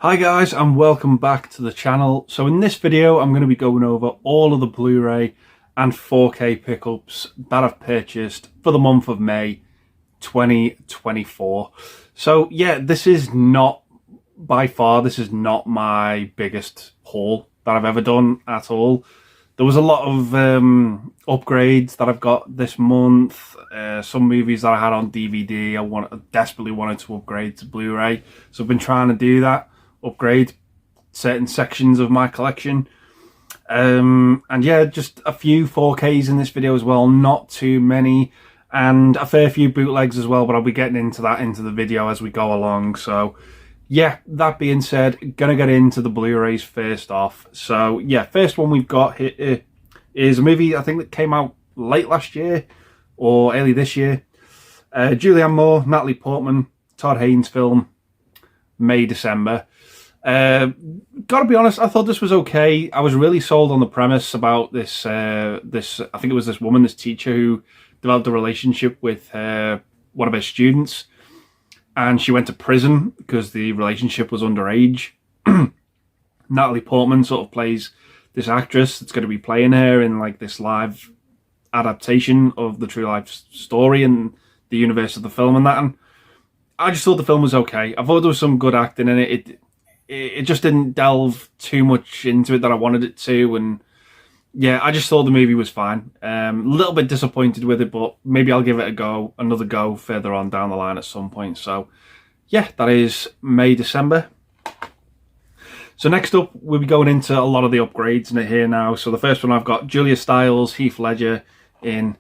Hi guys, and welcome back to the channel. So in this video I'm going to be going over all of the Blu-ray and 4K pickups that I've purchased for the month of May 2024. So yeah, this is not my biggest haul that I've ever done at all. There was a lot of upgrades that I've got this month. Some movies that I had on DVD I desperately wanted to upgrade to Blu-ray, so I've been trying to do that, upgrade certain sections of my collection. And yeah, just a few 4Ks in this video as well, not too many, and a fair few bootlegs as well, but I'll be getting into that into the video as we go along. So yeah, that being said, gonna get into the Blu-rays first off. So yeah, first one we've got here is a movie I think that came out late last year or early this year. Julianne Moore, Natalie Portman, Todd Haynes film, May, December. Gotta be honest, I thought this was okay. I was really sold on the premise about this, I think it was this woman, this teacher who developed a relationship with one of her students, and she went to prison because the relationship was underage. Natalie Portman sort of plays this actress that's going to be playing her in like this live adaptation of the true life story and the universe of the film and that. And I just thought the film was okay. I thought there was some good acting in it. It just didn't delve too much into it that I wanted it to, and yeah, I just thought the movie was fine. A little bit disappointed with it, but maybe I'll give it another go further on down the line at some point. So yeah, that is May, December. So next up, we'll be going into a lot of the upgrades in it here now. So the first one I've got Julia Stiles, Heath Ledger in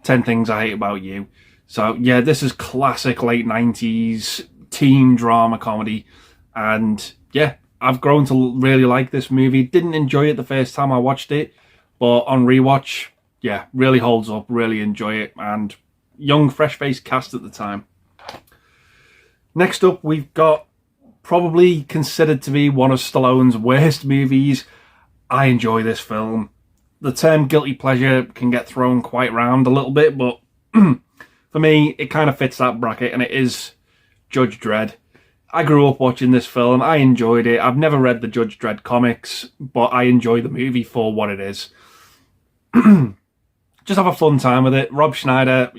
10 Things I Hate About You. So yeah, this is classic late 90s teen drama comedy, and yeah, I've grown to really like this movie. Didn't enjoy it the first time I watched it, but on rewatch, yeah, really holds up, really enjoy it, and young, fresh-faced cast at the time. Next up, we've got probably considered to be one of Stallone's worst movies. I enjoy this film. The term guilty pleasure can get thrown quite round a little bit, but for me, it kind of fits that bracket, and it is Judge Dredd. I grew up watching this film. I enjoyed it. I've never read the Judge Dredd comics, but I enjoy the movie for what it is. Just have a fun time with it. Rob Schneider,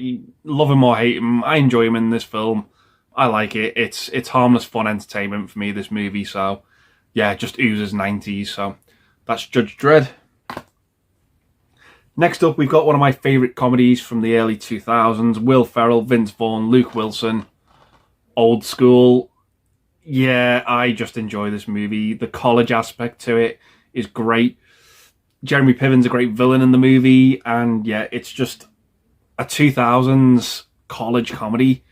love him or hate him, I enjoy him in this film. I like it. It's harmless fun entertainment for me, this movie. So yeah, just oozes 90s. So that's Judge Dredd. Next up, we've got one of my favourite comedies from the early 2000s. Will Ferrell, Vince Vaughn, Luke Wilson. Old School. Yeah, I just enjoy this movie. The college aspect to it is great. Jeremy Piven's a great villain in the movie, and yeah, it's just a 2000s college comedy.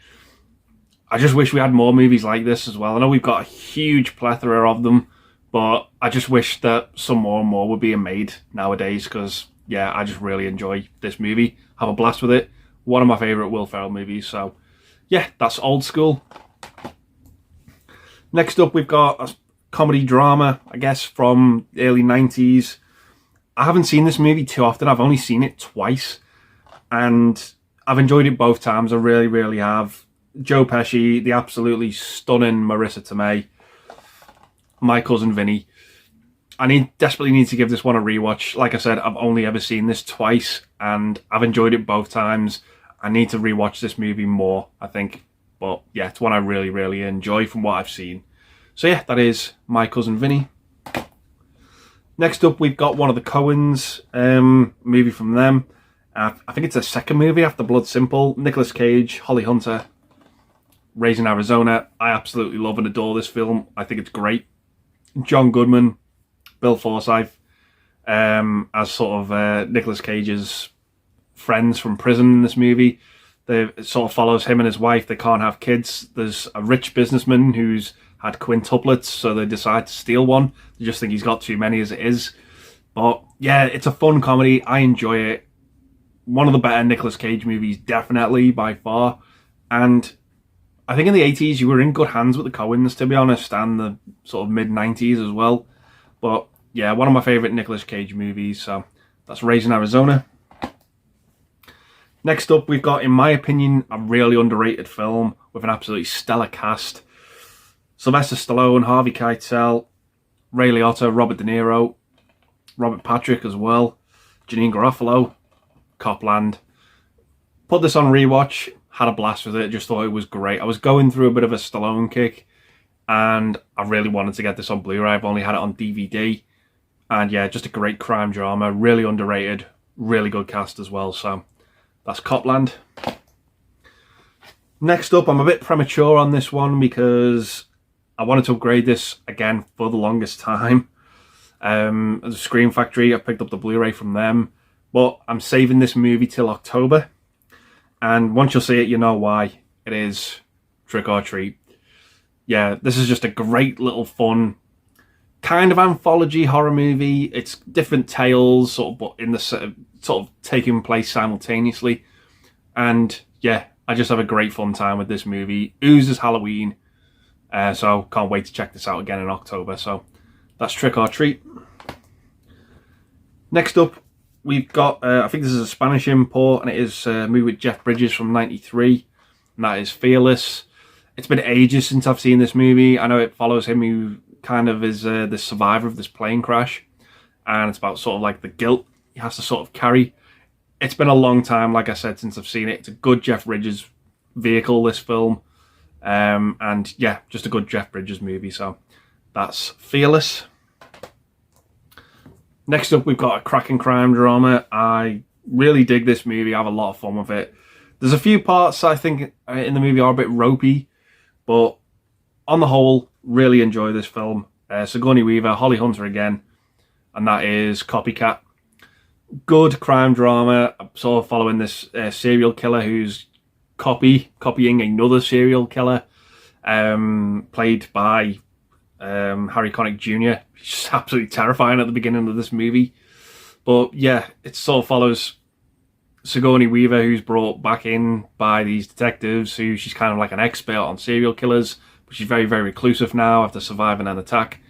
I just wish we had more movies like this as well. I know we've got a huge plethora of them, but I just wish that some more and more were being made nowadays, because yeah, I just really enjoy this movie. Have a blast with it. One of my favourite Will Ferrell movies. So yeah, that's Old School. Next up, we've got a comedy drama, I guess, from the early 90s. I haven't seen this movie too often. I've only seen it twice, and I've enjoyed it both times. I really, really have. Joe Pesci, the absolutely stunning Marissa Tomei, My Cousin Vinny. I desperately need to give this one a rewatch. Like I said, I've only ever seen this twice, and I've enjoyed it both times. I need to rewatch this movie more, I think. But yeah, it's one I really, really enjoy from what I've seen. So yeah, that is My Cousin Vinny. Next up, we've got one of the Coens, movie from them. I think it's their second movie after Blood Simple. Nicolas Cage, Holly Hunter, Raising Arizona. I absolutely love and adore this film. I think it's great. John Goodman, Bill Forsyth, as sort of Nicolas Cage's friends from prison in this movie. It sort of follows him and his wife. They can't have kids. There's a rich businessman who's had quintuplets, so they decide to steal one. They just think he's got too many as it is. But yeah, it's a fun comedy. I enjoy it. One of the better Nicolas Cage movies, definitely, by far. And I think in the 80s, you were in good hands with the Coens, to be honest, and the sort of mid-90s as well. But yeah, one of my favourite Nicolas Cage movies. So that's Raising Arizona. Next up, we've got, in my opinion, a really underrated film with an absolutely stellar cast. Sylvester Stallone, Harvey Keitel, Ray Liotta, Robert De Niro, Robert Patrick as well, Janine Garofalo, Copland. Put this on rewatch, had a blast with it, just thought it was great. I was going through a bit of a Stallone kick, and I really wanted to get this on Blu-ray. I've only had it on DVD. And yeah, just a great crime drama, really underrated, really good cast as well. So that's Copland. Next up, I'm a bit premature on this one because I wanted to upgrade this again for the longest time. The Scream Factory, I picked up the Blu-ray from them, but I'm saving this movie till October. And once you'll see it, you know why. It is Trick or Treat. Yeah, this is just a great little fun kind of anthology horror movie. It's different tales, sort of, but in the sort of taking place simultaneously. And yeah, I just have a great fun time with this movie. Oozes Halloween, so can't wait to check this out again in October. So that's Trick or Treat. Next up, we've got, I think this is a Spanish import, and it is a movie with Jeff Bridges from '93, and that is Fearless. It's been ages since I've seen this movie. I know it follows him who kind of is the survivor of this plane crash, and it's about sort of like the guilt he has to sort of carry. It's been a long time, like I said, since I've seen it. It's a good Jeff Bridges vehicle, this film, and yeah, just a good Jeff Bridges movie. So that's Fearless. Next up, we've got a cracking crime drama. I really dig this movie. I have a lot of fun with it. There's a few parts I think in the movie are a bit ropey, but on the whole, really enjoy this film. Sigourney Weaver, Holly Hunter again, and that is Copycat. Good crime drama, sort of following this serial killer who's copying another serial killer, played by Harry Connick Jr. He's just absolutely terrifying at the beginning of this movie. But yeah, it sort of follows Sigourney Weaver, who's brought back in by these detectives, who she's kind of like an expert on serial killers, but she's very, very reclusive now after surviving an attack.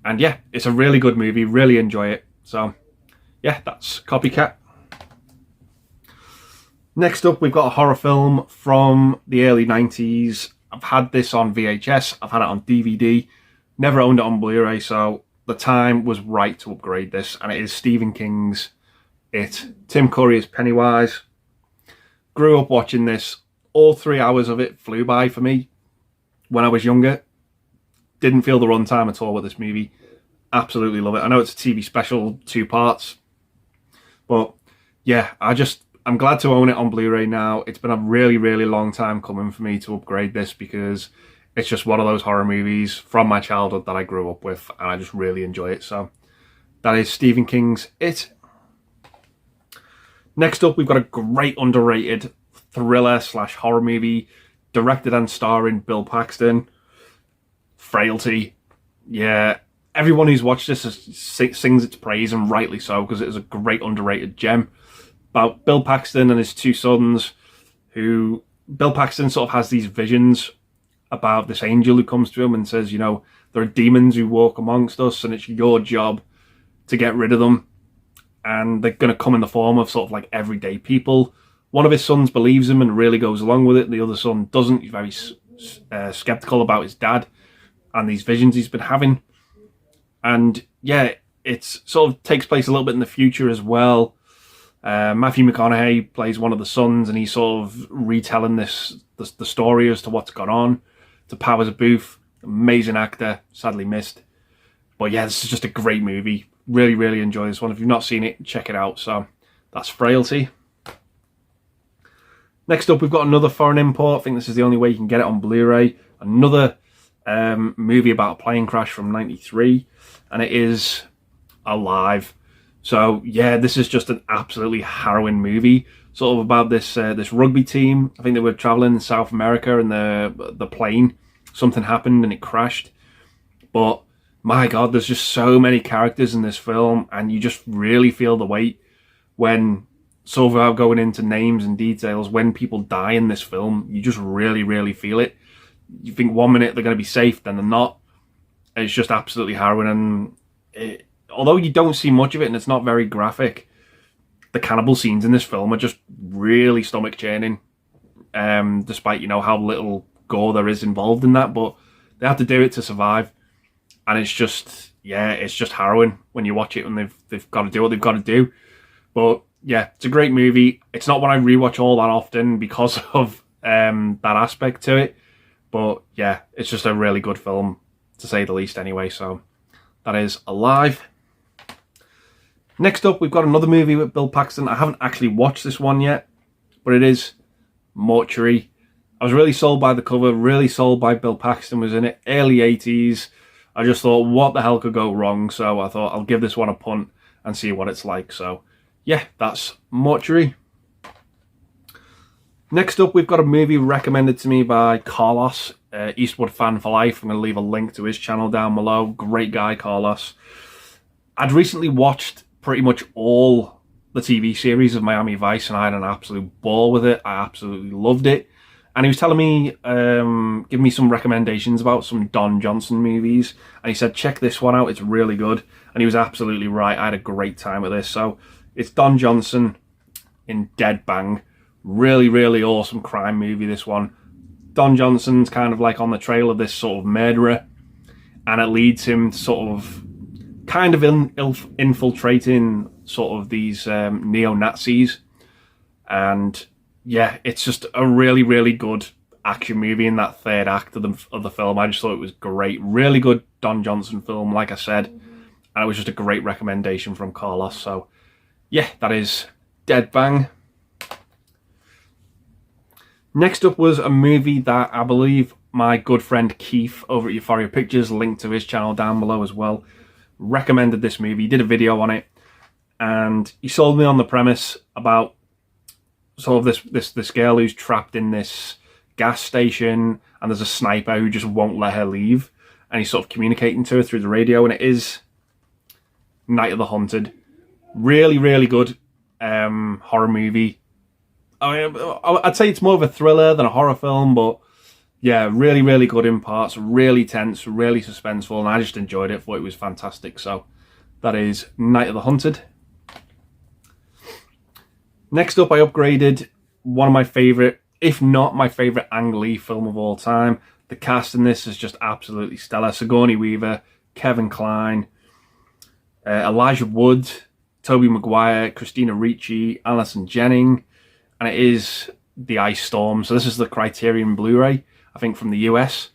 And yeah, it's a really good movie, really enjoy it. So yeah, that's Copycat. Next up, we've got a horror film from the early 90s. I've had this on VHS, I've had it on DVD, never owned it on Blu-ray, so the time was right to upgrade this, and it is Stephen King's It. Tim Curry is Pennywise. Grew up watching this. All 3 hours of it flew by for me when I was younger. Didn't feel the runtime at all with this movie. Absolutely love it. I know it's a TV special, 2 parts, but yeah, I'm glad to own it on Blu-ray now. It's been a really, really long time coming for me to upgrade this because it's just one of those horror movies from my childhood that I grew up with, and I just really enjoy it. So that is Stephen King's It. Next up, we've got a great underrated thriller / horror movie, directed and starring Bill Paxton. Frailty. Yeah, everyone who's watched this sings its praise, and rightly so, because it is a great underrated gem. About Bill Paxton and his 2 sons, who Bill Paxton sort of has these visions about this angel who comes to him and says, you know, there are demons who walk amongst us and it's your job to get rid of them. And they're going to come in the form of sort of like everyday people. One of his sons believes him and really goes along with it. The other son doesn't. He's very skeptical about his dad and these visions he's been having. And yeah, it sort of takes place a little bit in the future as well. Matthew McConaughey plays one of the sons, and he's sort of retelling the story as to what's gone on to Powers Booth. Amazing actor, sadly missed. But yeah, this is just a great movie. Really, really enjoy this one. If you've not seen it, check it out. So that's Frailty. Next up, we've got another foreign import. I think this is the only way you can get it on Blu-ray. Another movie about a plane crash from '93, and it is Alive. So yeah, this is just an absolutely harrowing movie, sort of about this rugby team. I think they were traveling in South America, and the plane, something happened and it crashed. But my God, there's just so many characters in this film, and you just really feel the weight when, so without going into names and details, when people die in this film, you just really, really feel it. You think 1 minute they're going to be safe, then they're not. It's just absolutely harrowing, and although you don't see much of it and it's not very graphic, the cannibal scenes in this film are just really stomach churning, despite, you know, how little gore there is involved in that. But They had to do it to survive, and it's just, yeah, it's just harrowing when you watch it when they've got to do what they've got to do. But yeah, it's a great movie. It's not one I rewatch all that often because of that aspect to it. But yeah, it's just a really good film, to say the least anyway. So that is Alive. Next up, we've got another movie with Bill Paxton. I haven't actually watched this one yet, but it is Mortuary. I was really sold by the cover, really sold by Bill Paxton was in it. Early 80s. I just thought, what the hell could go wrong? So I thought I'll give this one a punt and see what it's like. So yeah, that's Mortuary. Next up, we've got a movie recommended to me by Carlos, Eastwood fan for life. I'm going to leave a link to his channel down below. Great guy, Carlos. I'd recently watched pretty much all the TV series of Miami Vice, and I had an absolute ball with it. I absolutely loved it. And he was telling me, giving me some recommendations about some Don Johnson movies. And he said, check this one out, it's really good. And he was absolutely right. I had a great time with this. So it's Don Johnson in Dead Bang. Really, really awesome crime movie, this one. Don Johnson's kind of like on the trail of this sort of murderer. And it leads him to sort of kind of infiltrating sort of these neo-Nazis. And yeah, it's just a really, really good action movie in that third act of the film. I just thought it was great. Really good Don Johnson film, like I said. And it was just a great recommendation from Carlos. So yeah, that is Dead Bang. Next up was a movie that I believe my good friend Keith over at Euphoria Pictures, linked to his channel down below as well, recommended this movie. He did a video on it, and he sold me on the premise about sort of this girl who's trapped in this gas station, and there's a sniper who just won't let her leave, and he's sort of communicating to her through the radio, and it is Night of the Hunted. Really, really good horror movie. I mean, I'd say it's more of a thriller than a horror film, but yeah, really, really good in parts, really tense, really suspenseful, and I just enjoyed it. Thought it was fantastic. So that is Night of the Hunted. Next up, I upgraded one of my favourite, if not my favourite, Ang Lee film of all time. The cast in this is just absolutely stellar. Sigourney Weaver, Kevin Kline, Elijah Wood, Tobey Maguire, Christina Ricci, Alison Jennings, and it is The Ice Storm. So this is the Criterion Blu-ray, I think, from the US.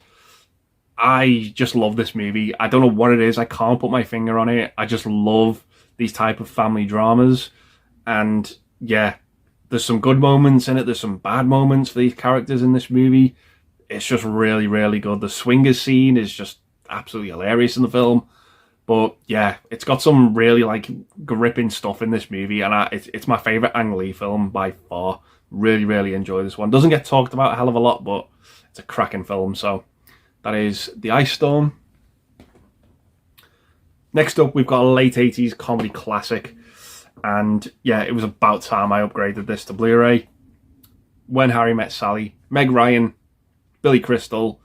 I just love this movie. I don't know what it is. I can't put my finger on it. I just love these type of family dramas. And yeah, there's some good moments in it. There's some bad moments for these characters in this movie. It's just really, really good. The swingers scene is just absolutely hilarious in the film. But yeah, it's got some really like gripping stuff in this movie, and it's my favourite Ang Lee film by far. Really, really enjoy this one. Doesn't get talked about a hell of a lot, but it's a cracking film. So that is The Ice Storm. Next up, we've got a late 80s comedy classic. And yeah, it was about time I upgraded this to Blu-ray. When Harry Met Sally. Meg Ryan, Billy Crystal.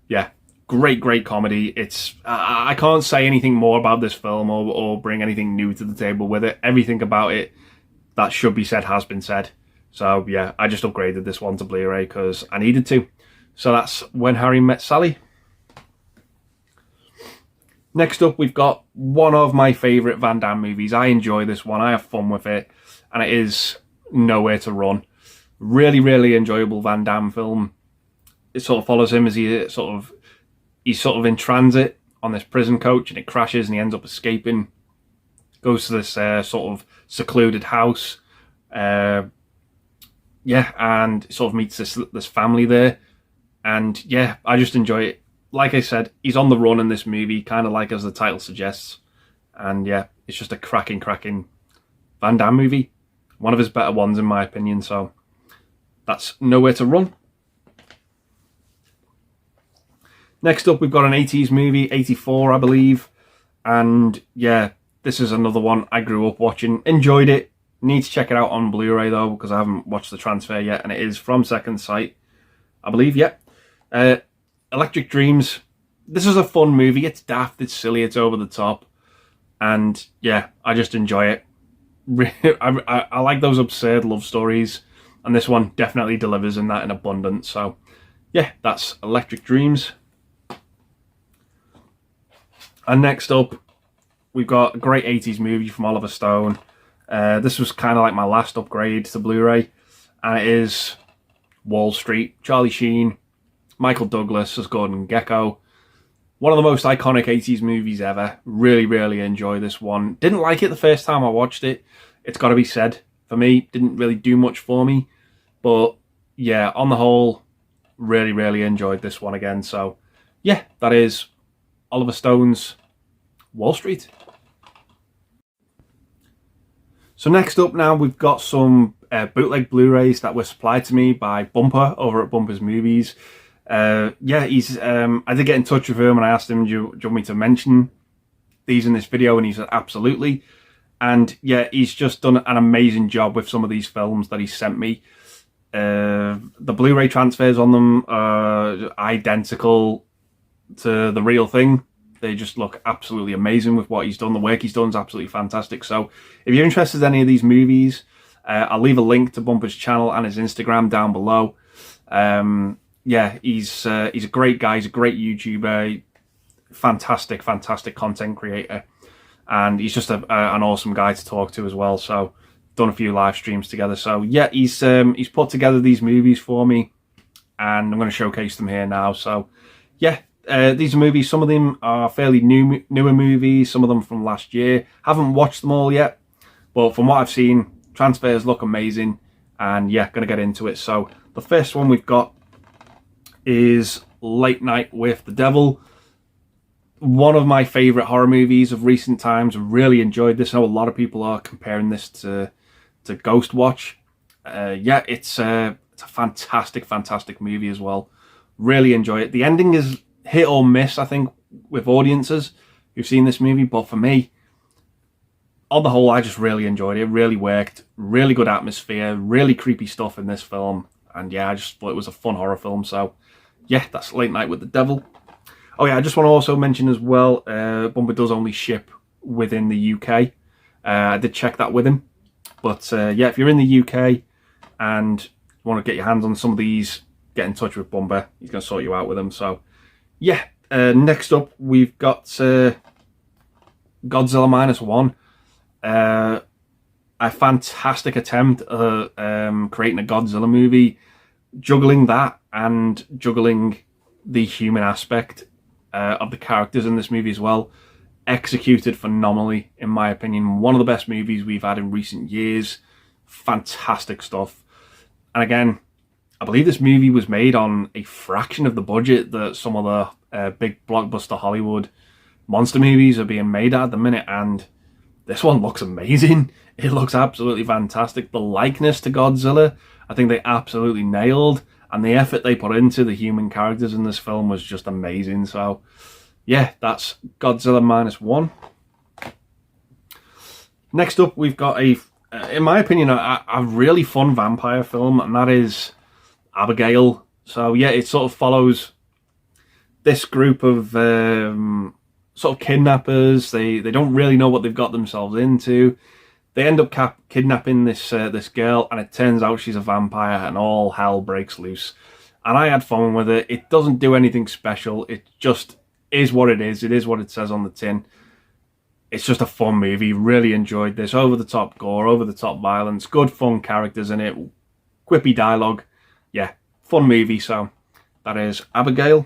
Yeah, great comedy. It's I can't say anything more about this film or bring anything new to the table with it. Everything about it that should be said has been said. So yeah, I just upgraded this one to Blu-ray because I needed to. So that's When Harry Met Sally. Next up, we've got one of my favourite Van Damme movies. I enjoy this one. I have fun with it. And it is Nowhere to Run. Really, really enjoyable Van Damme film. It sort of follows him as he's sort of in transit on this prison coach, and it crashes and he ends up escaping. Goes to this sort of secluded house. And sort of meets this family there. And yeah, I just enjoy it. Like I said, he's on the run in this movie, kind of like as the title suggests. And yeah, it's just a cracking Van Damme movie. One of his better ones, in my opinion. So that's Nowhere to Run. Next up, we've got an 80s movie, 84, I believe. And yeah, this is another one I grew up watching. Enjoyed it. Need to check it out on Blu-ray, though, because I haven't watched the transfer yet. And it is from Second Sight, I believe, yeah. Electric Dreams. This is a fun movie. It's daft, it's silly, it's over the top. And yeah, I just enjoy it. I like those absurd love stories. And this one definitely delivers in that in abundance. So yeah, that's Electric Dreams. And next up, we've got a great 80s movie from Oliver Stone. This was kind of like my last upgrade to Blu-ray, and it is Wall Street. Charlie Sheen, Michael Douglas as Gordon Gekko. One of the most iconic 80s movies ever. Really, really enjoy this one. Didn't like it the first time I watched it. It's got to be said. For me, didn't really do much for me. But yeah, on the whole, really, really enjoyed this one again. So yeah, that is Oliver Stone's Wall Street. So next up now, we've got some bootleg Blu-rays that were supplied to me by Bumper over at Bumper's Movies. Yeah, he's. I did get in touch with him and I asked him, do you want me to mention these in this video? And he said, absolutely. And yeah, he's just done an amazing job with some of these films that he sent me. The Blu-ray transfers on them are identical to the real thing. They just look absolutely amazing with what he's done. The work he's done is absolutely fantastic. So if you're interested in any of these movies, I'll leave a link to Bumper's channel and his Instagram down below. Yeah, he's a great guy. He's a great YouTuber. Fantastic, fantastic content creator. And he's just an awesome guy to talk to as well. So done a few live streams together. So yeah, he's put together these movies for me, and I'm going to showcase them here now. So yeah, these are movies. Some of them are fairly newer movies. Some of them from last year. Haven't watched them all yet, but from what I've seen, transfers look amazing. And yeah, going to get into it. So the first one we've got is Late Night with the Devil. One of my favourite horror movies of recent times. Really enjoyed this. I know a lot of people are comparing this to Ghost Watch. Yeah, it's a fantastic, fantastic movie as well. Really enjoy it. The ending is hit or miss, I think, with audiences who've seen this movie. But for me, on the whole, I just really enjoyed it. It really worked. Really good atmosphere. Really creepy stuff in this film. And yeah, I just thought it was a fun horror film. So yeah, that's Late Night with the Devil. Oh yeah, I just want to also mention as well, Bumper does only ship within the UK. I did check that with him. But yeah, if you're in the UK and you want to get your hands on some of these, get in touch with Bumper. He's going to sort you out with them. So yeah, next up we've got Godzilla Minus One. A fantastic attempt at creating a Godzilla movie, juggling that and juggling the human aspect of the characters in this movie as well. Executed phenomenally, in my opinion. One of the best movies we've had in recent years. Fantastic stuff. And again, I believe this movie was made on a fraction of the budget that some of the big blockbuster Hollywood monster movies are being made at the minute, and this one looks amazing. It looks absolutely fantastic. The likeness to Godzilla, I think they absolutely nailed, and the effort they put into the human characters in this film was just amazing. So yeah, that's Godzilla Minus One. Next up, we've got in my opinion, a really fun vampire film, and that is Abigail. So yeah, it sort of follows this group of sort of kidnappers. They don't really know what they've got themselves into. They end up kidnapping this girl, and it turns out she's a vampire, and all hell breaks loose. And I had fun with it. It doesn't do anything special. It just is what it is. It is what it says on the tin. It's just a fun movie. Really enjoyed this. Over-the-top gore, over-the-top violence, good fun characters in it, quippy dialogue. Yeah, fun movie. So that is Abigail.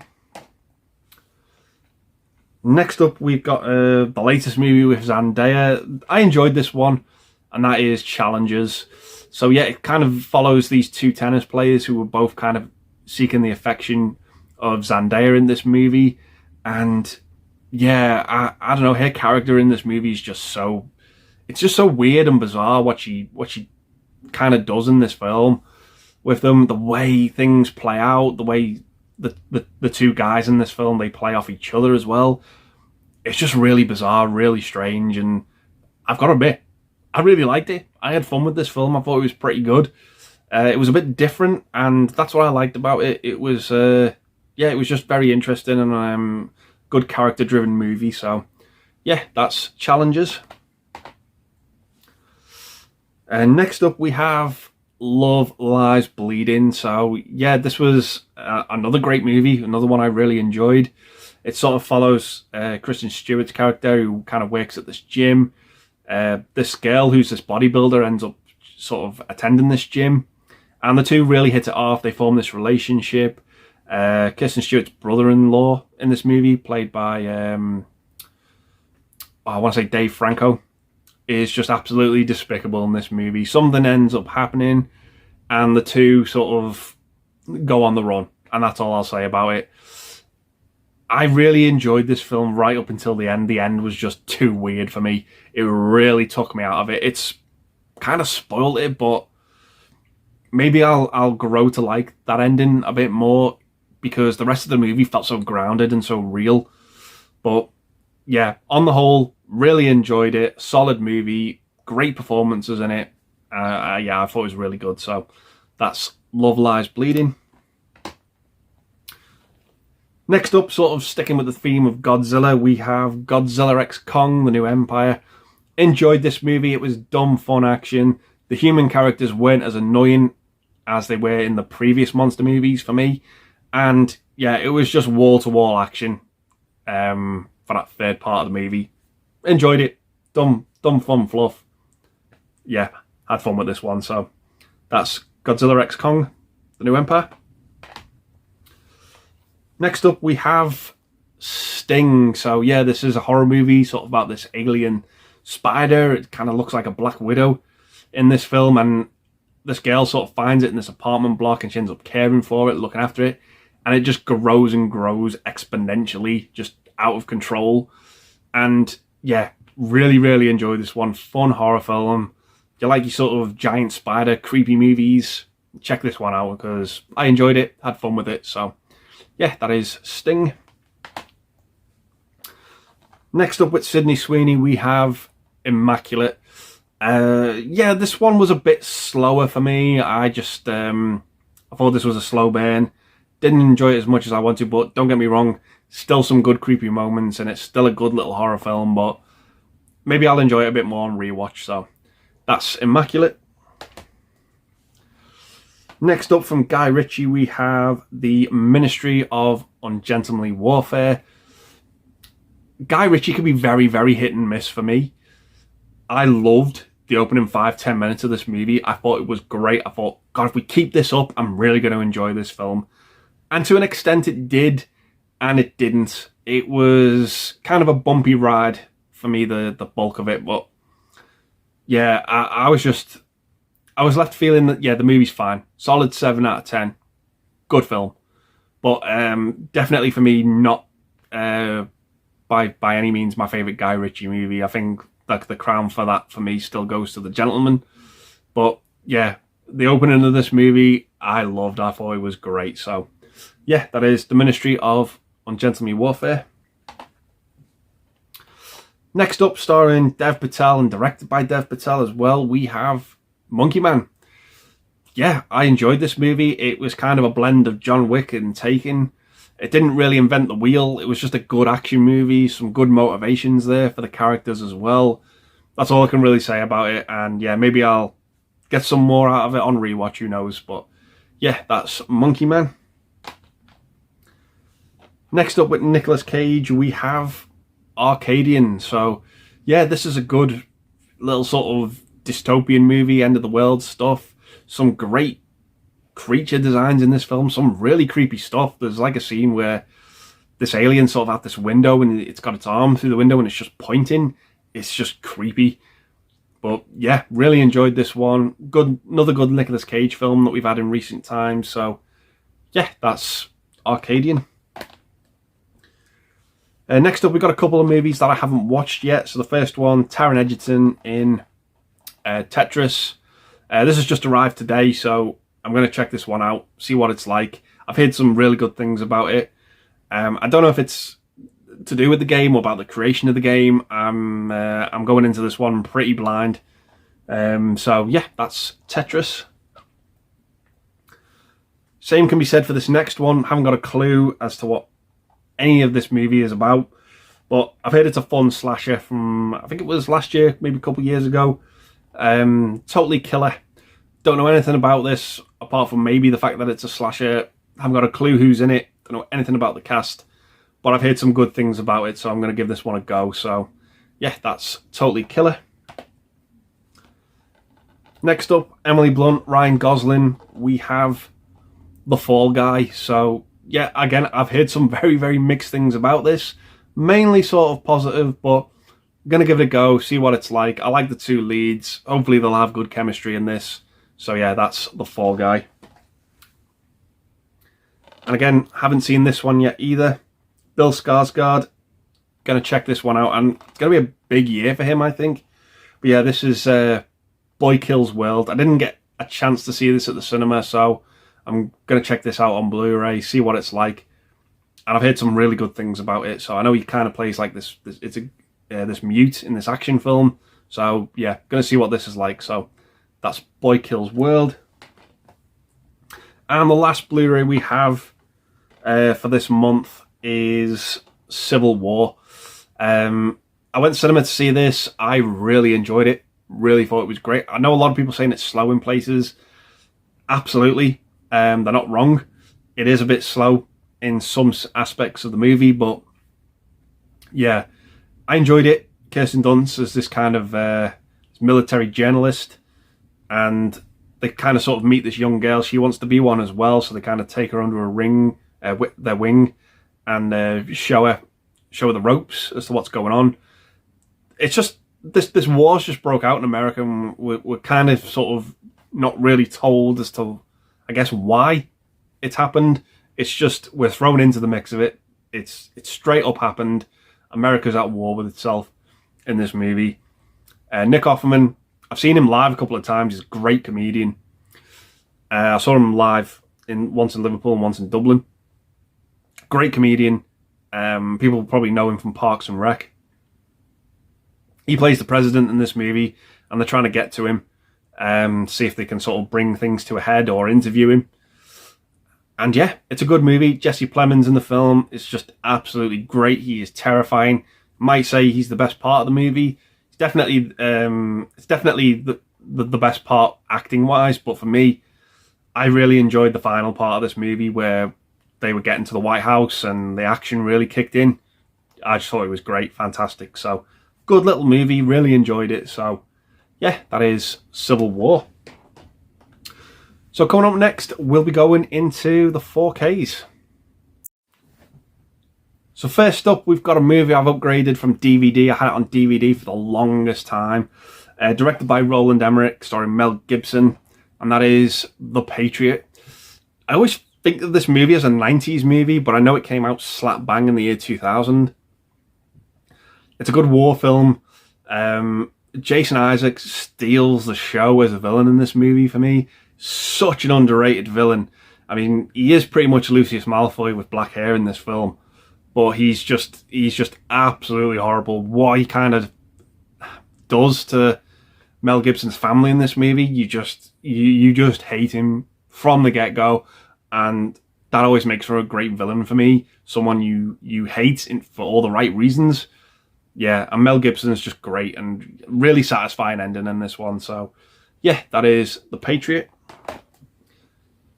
Next up, we've got the latest movie with Zendaya. I enjoyed this one, and that is Challengers. So yeah, it kind of follows these two tennis players who were both kind of seeking the affection of Zendaya in this movie. And yeah, I don't know, her character in this movie is just so, it's just so weird and bizarre what she kind of does in this film with them, the way things play out, the way the two guys in this film, they play off each other as well. It's just really bizarre, really strange, and I've got to admit, I really liked it. I had fun with this film. I thought it was pretty good. It was a bit different, and that's what I liked about it. It was, yeah, it was just very interesting and good character-driven movie. So, yeah, that's Challengers. And next up, we have Love Lies Bleeding. So, yeah, this was another great movie, another one I really enjoyed. It sort of follows Kristen Stewart's character, who kind of works at this gym. This girl, who's this bodybuilder, ends up sort of attending this gym, and the two really hit it off. They form this relationship. Kristen Stewart's brother-in-law in this movie, played by I want to say Dave Franco, is just absolutely despicable in this movie. Something ends up happening, and the two sort of go on the run, and that's all I'll say about it. I really enjoyed this film right up until the end. The end was just too weird for me. It really took me out of it. It's kind of spoiled it, but maybe I'll grow to like that ending a bit more, because the rest of the movie felt so grounded and so real. But yeah, on the whole, really enjoyed it. Solid movie, great performances in it. Yeah, I thought it was really good. So that's Love Lies Bleeding. Next up, sort of sticking with the theme of Godzilla, we have Godzilla x Kong, The New Empire. Enjoyed this movie. It was dumb fun action. The human characters weren't as annoying as they were in the previous monster movies for me. And yeah, it was just wall-to-wall action for that third part of the movie. Enjoyed it. Dumb fun fluff. Yeah, had fun with this one. So that's Godzilla x Kong, The New Empire. Next up, we have Sting. So yeah, this is a horror movie sort of about this alien spider. It kind of looks like a Black Widow in this film, and this girl sort of finds it in this apartment block, and she ends up caring for it, looking after it, and it just grows and grows exponentially, just out of control. And yeah, really enjoyed this one. Fun horror film. If you like your sort of giant spider creepy movies, check this one out, because I enjoyed it, had fun with it. So yeah, that is Sting. Next up with Sydney Sweeney, we have Immaculate. Yeah, this one was a bit slower for me. I thought this was a slow burn. Didn't enjoy it as much as I wanted, but don't get me wrong, still some good creepy moments, and it's still a good little horror film, but maybe I'll enjoy it a bit more on rewatch. So that's Immaculate. Next up from Guy Ritchie, we have The Ministry of Ungentlemanly Warfare. Guy Ritchie can be very hit and miss for me. I loved the opening 5-10 minutes of this movie. I thought it was great. I thought, God, if we keep this up, I'm really going to enjoy this film. And to an extent it did, and it didn't. It was kind of a bumpy ride for me, the bulk of it. But yeah, I was left feeling that, yeah, the movie's fine. Solid 7 out of 10. Good film. But definitely for me, not by any means my favourite Guy Ritchie movie. I think like the crown for that for me still goes to The Gentleman. But yeah, the opening of this movie I loved. I thought it was great. So yeah, that is The Ministry of Ungentlemanly Warfare. Next up, starring Dev Patel and directed by Dev Patel as well, we have Monkey Man. Yeah, I enjoyed this movie. It was kind of a blend of John Wick and Taken. It didn't really invent the wheel. It was just a good action movie, some good motivations there for the characters as well. That's all I can really say about it. And yeah, maybe I'll get some more out of it on rewatch, who knows. But yeah, that's Monkey Man. Next up with Nicolas Cage, we have Arcadian. So yeah, this is a good little sort of dystopian movie, end of the world stuff. Some great creature designs in this film, some really creepy stuff. There's like a scene where this alien sort of out this window and it's got its arm through the window and it's just pointing. It's just creepy. But yeah, really enjoyed this one. Another good Nicolas Cage film that we've had in recent times. So yeah, that's Arcadian. Next up, we've got a couple of movies that I haven't watched yet. So the first one, Taron Egerton in Tetris. This has just arrived today, so I'm going to check this one out, see what it's like. I've heard some really good things about it. I don't know if it's to do with the game or about the creation of the game. I'm going into this one pretty blind. So yeah, that's Tetris. Same can be said for this next one. Haven't got a clue as to what any of this movie is about, but I've heard it's a fun slasher from, I think it was last year, maybe a couple of years ago. Totally killer. Don't know anything about this apart from maybe the fact that it's a slasher. Haven't got a clue who's in it. Don't know anything about the cast, but I've heard some good things about it, so I'm going to give this one a go. So yeah, that's totally killer. Next up, Emily Blunt, Ryan Gosling. We have The Fall Guy. So yeah, again, I've heard some very, very mixed things about this. Mainly sort of positive, but I'm going to give it a go, see what it's like. I like the two leads. Hopefully they'll have good chemistry in this. So yeah, that's The Fall Guy. And again, haven't seen this one yet either. Bill Skarsgård. Going to check this one out. And it's going to be a big year for him, I think. But yeah, this is Boy Kills World. I didn't get a chance to see this at the cinema, so I'm going to check this out on Blu-ray, see what it's like. And I've heard some really good things about it. So I know he kind of plays like this mute in this action film. So yeah, going to see what this is like. So that's Boy Kills World. And the last Blu-ray we have for this month is Civil War. I went to cinema to see this. I really enjoyed it. Really thought it was great. I know a lot of people saying it's slow in places. Absolutely. They're not wrong. It is a bit slow in some aspects of the movie, but yeah, I enjoyed it. Kirsten Dunst is this kind of military journalist, and they kind of sort of meet this young girl. She wants to be one as well, so they kind of take her under their wing and show her the ropes as to what's going on. It's just this war's just broke out in America, and we're kind of sort of not really told as to, I guess, why it's happened. It's just we're thrown into the mix of it. It's straight up happened. America's at war with itself in this movie. Nick Offerman, I've seen him live a couple of times. He's a great comedian. I saw him live once in Liverpool and once in Dublin. Great comedian. People probably know him from Parks and Rec. He plays the president in this movie, and they're trying to get to him, see if they can sort of bring things to a head or interview him. And yeah, it's a good movie. Jesse Plemons in the film is just absolutely great. He is terrifying. Might say he's the best part of the movie. It's definitely the best part acting wise. But for me, I really enjoyed the final part of this movie where they were getting to the White House and the action really kicked in. I just thought it was great, fantastic. So good little movie. Really enjoyed it. So yeah, that is Civil War. So coming up next, we'll be going into the 4Ks. So first up, we've got a movie I've upgraded from DVD. I had it on DVD for the longest time. Directed by Roland Emmerich, starring Mel Gibson. And that is The Patriot. I always think of this movie as a 90s movie, but I know it came out slap bang in the year 2000. It's a good war film. Jason Isaacs steals the show as a villain in this movie for me. Such an underrated villain. I mean, he is pretty much Lucius Malfoy with black hair in this film, but he's just absolutely horrible. What he kind of does to Mel Gibson's family in this movie, you just hate him from the get-go, and that always makes for a great villain for me. Someone you hate for all the right reasons. Yeah, and Mel Gibson is just great, and really satisfying ending in this one. So yeah, that is The Patriot.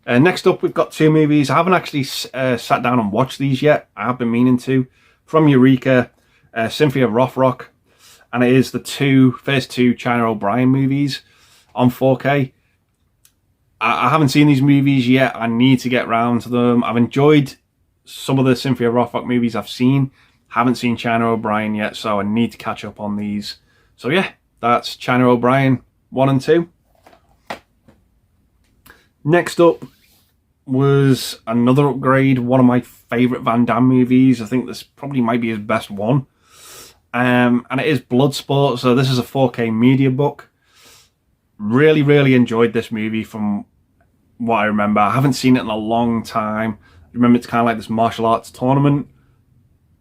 Next up, we've got two movies. I haven't actually sat down and watched these yet. I have been meaning to. From Eureka, Symphony of Rothrock, and it is the first two China O'Brien movies on 4K. I haven't seen these movies yet. I need to get round to them. I've enjoyed some of the Symphony of Rothrock movies I've seen. Haven't seen China O'Brien yet, so I need to catch up on these. So yeah, that's China O'Brien 1 and 2. Next up was another upgrade, one of my favourite Van Damme movies. I think this probably might be his best one. And it is Bloodsport, so this is a 4K media book. Really, really enjoyed this movie from what I remember. I haven't seen it in a long time. I remember it's kind of like this martial arts tournament.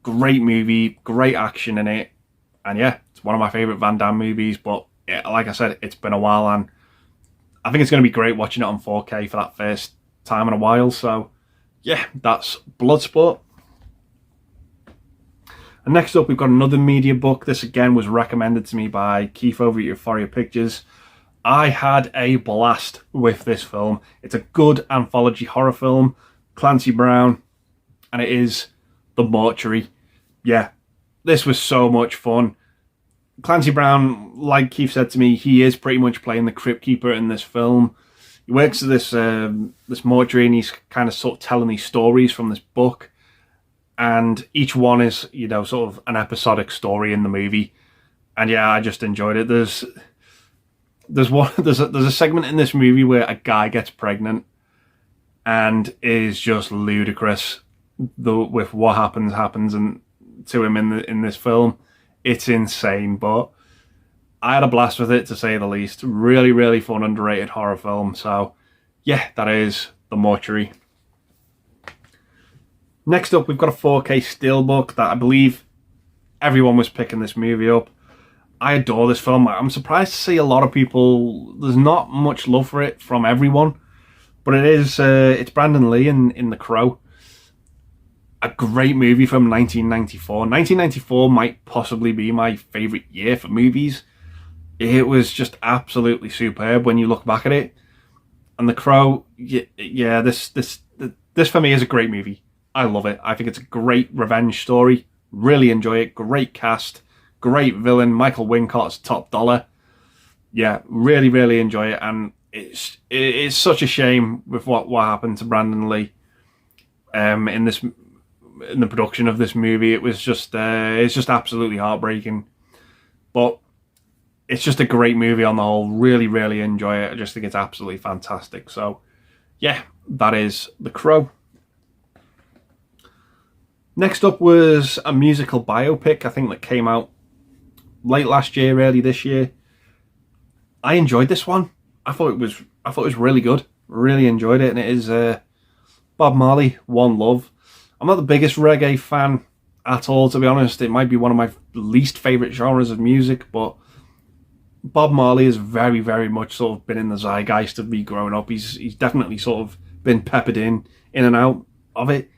Great movie, great action in it. And yeah, it's one of my favourite Van Damme movies, but yeah, like I said, it's been a while, and I think it's going to be great watching it on 4K for that first time in a while. So yeah, that's Bloodsport. And next up, we've got another media book. This again was recommended to me by Keith over at Euphoria Pictures. I had a blast with this film. It's a good anthology horror film, Clancy Brown, and it is The Mortuary. Yeah, this was so much fun. Clancy Brown, like Keith said to me, he is pretty much playing the Crypt Keeper in this film. He works at this mortuary, and he's kind of sort of telling these stories from this book, and each one is, you know, sort of an episodic story in the movie. And yeah, I just enjoyed it. There's a segment in this movie where a guy gets pregnant and is just ludicrous with what happens and to him in this film. It's insane, but I had a blast with it, to say the least. Really, really fun, underrated horror film. So yeah, that is The Mortuary. Next up, we've got a 4K Steelbook that I believe everyone was picking this movie up. I adore this film. I'm surprised to see a lot of people, there's not much love for it from everyone, but it is, it's Brandon Lee in The Crow. A great movie from 1994. 1994 might possibly be my favourite year for movies. It was just absolutely superb when you look back at it. And The Crow, yeah, this for me is a great movie. I love it. I think it's a great revenge story. Really enjoy it. Great cast. Great villain. Michael Wincott's top dollar. Yeah, really, really enjoy it. And it's such a shame with what happened to Brandon Lee in the production of this movie. It was just it's just absolutely heartbreaking. But it's just a great movie on the whole. Really, really enjoy it. I just think it's absolutely fantastic. So yeah, that is The Crow. Next up was a musical biopic, I think, that came out late last year, early this year. I enjoyed this one. I thought it was really good. Really enjoyed it, and it is Bob Marley, One Love. I'm not the biggest reggae fan at all, to be honest. It might be one of my least favourite genres of music, but Bob Marley has very, very much sort of been in the zeitgeist of me growing up. He's definitely sort of been peppered in and out of it.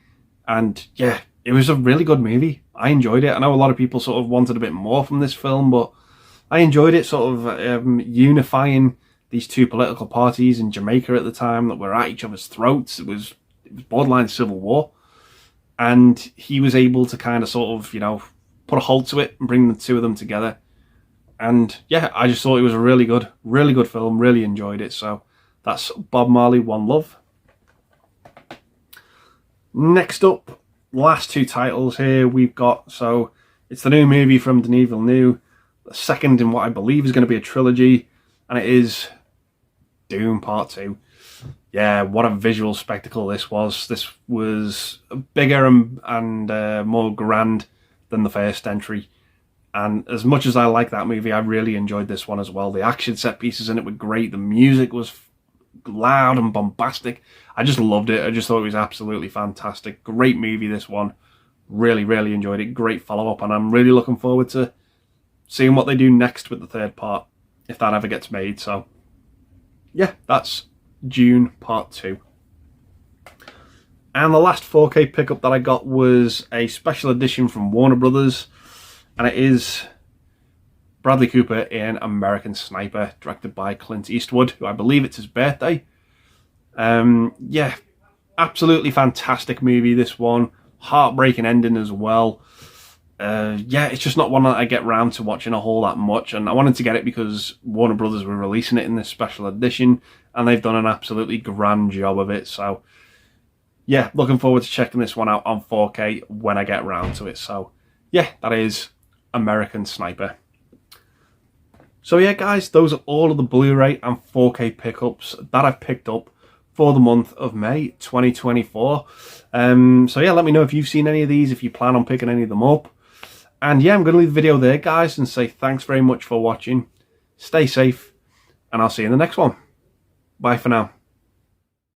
And yeah, it was a really good movie. I enjoyed it. I know a lot of people sort of wanted a bit more from this film, but I enjoyed it, sort of unifying these two political parties in Jamaica at the time that were at each other's throats. It was borderline civil war. And he was able to kind of sort of, you know, put a halt to it and bring the two of them together. And yeah, I just thought it was a really good film. Really enjoyed it. So that's Bob Marley, One Love. Next up, last two titles here we've got. So it's the new movie from Denis Villeneuve, the second in what I believe is going to be a trilogy, and it is Dune Part 2. Yeah, what a visual spectacle this was. This was bigger and more grand than the first entry. And as much as I like that movie, I really enjoyed this one as well. The action set pieces in it were great. The music was loud and bombastic. I just loved it. I just thought it was absolutely fantastic. Great movie, this one. Really, really enjoyed it. Great follow-up. And I'm really looking forward to seeing what they do next with the third part, if that ever gets made. So, yeah, that's Dune Part 2. And the last 4K pickup that I got was a special edition from Warner Brothers, and it is Bradley Cooper in American Sniper, directed by Clint Eastwood, who I believe it's his birthday. Yeah, absolutely fantastic movie, this one. Heartbreaking ending as well. Yeah, it's just not one that I get round to watching a whole that much, and I wanted to get it because Warner Brothers were releasing it in this special edition, and they've done an absolutely grand job of it. So yeah, looking forward to checking this one out on 4K when I get round to it. So yeah, that is American Sniper. So yeah, guys, those are all of the Blu-ray and 4K pickups that I've picked up for the month of May 2024. So yeah, let me know if you've seen any of these, if you plan on picking any of them up. And yeah, I'm going to leave the video there, guys, and say thanks very much for watching. Stay safe, and I'll see you in the next one. Bye for now.